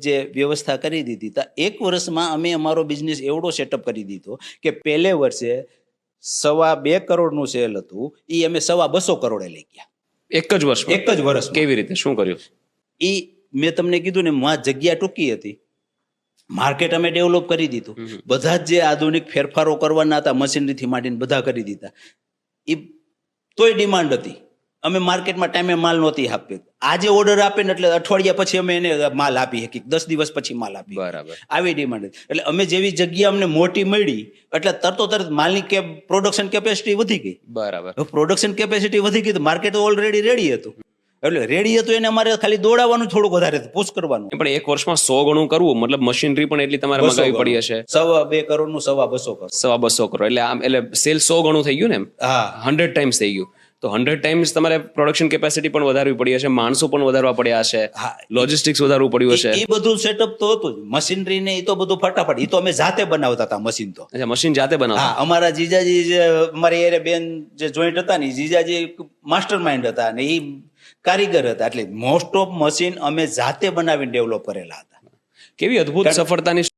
જે વ્યવસ્થા કરી દીધી તો 1 વર્ષમાં અમે અમારો બિઝનેસ એવડો સેટઅપ કરી દીધો કે પહેલે વર્ષે 2.25 કરોડનું સેલ હતું એ અમે 2.25 કરોડે લઈ ગયા એક જ વર્ષમાં? એક જ વર્ષમાં. કેવી રીતે, શું કર્યું? એ મેં તમને કીધું ને, માં જગ્યા ટૂંકી હતી, માર્કેટ અમે ડેવલપ કરી દીધું, બધા જ જે આધુનિક ફેરફારો કરવાના હતા મશીનરીથી માંડીને બધા કરી દીધા. એ તોય ડિમાન્ડ હતી, અમે માર્કેટમાં ટાઈમે માલ નહોતી આપી. આજે ઓર્ડર આપે ને એટલે અઠવાડિયા પછી અમે એને માલ આપી શકીએ, 10 દિવસ પછી માલ આપી. બરાબર. આવી ડિમાન્ડ હતી. એટલે અમે જેવી જગ્યા અમને મોટી મળી એટલે તરત માલની પ્રોડક્શન કેપેસિટી વધી ગઈ. બરાબર. પ્રોડક્શન કેપેસિટી વધી ગઈ તો માર્કેટ ઓલરેડી રેડી હતું. એટલે રેડી હતું એને અમારે ખાલી દોડાવવાનું થોડુંક વધારે પુશ કરવાનું. પણ 1 વર્ષમાં 100 ગણું કરવું મતલબ મશીનરી પણ એટલી તમારે મગાવી પડી હશે. 2.25 કરોડનું 2.25 કરોડ. 2.25 કરોડ એટલે આમ એટલે સેલ 100 ગણું થઈ ગયું ને એમ. હા, 100 ટાઈમ્સ થઈ ગયું. તો 100 ટાઈમ્સ તમારે પ્રોડક્શન કેપેસિટી પણ વધારવી પડી હશે, માણસો પણ વધારવા પડ્યા હશે, લોજિસ્ટિક્સ વધારવું પડ્યું હશે. એ બધું સેટઅપ તો હતું જ. મશીનરી ને એ તો બધું ફટાફટ, એ તો અમે જાતે બનાવતા હતા મશીન તો. અચ્છા, મશીન જાતે બનાવતા? હા, અમારા જીજાજી જે અમારી એરે બેન જે જોઈન્ટ હતા ને, જીજાજી માસ્ટર માઇન્ડ હતા ને એ કારીગર હતા. એટલે મોસ્ટ ઓફ મશીન અમે જાતે બનાવીને ડેવલપ કરેલા હતા. કેવી અદ્ભુત સફળતાની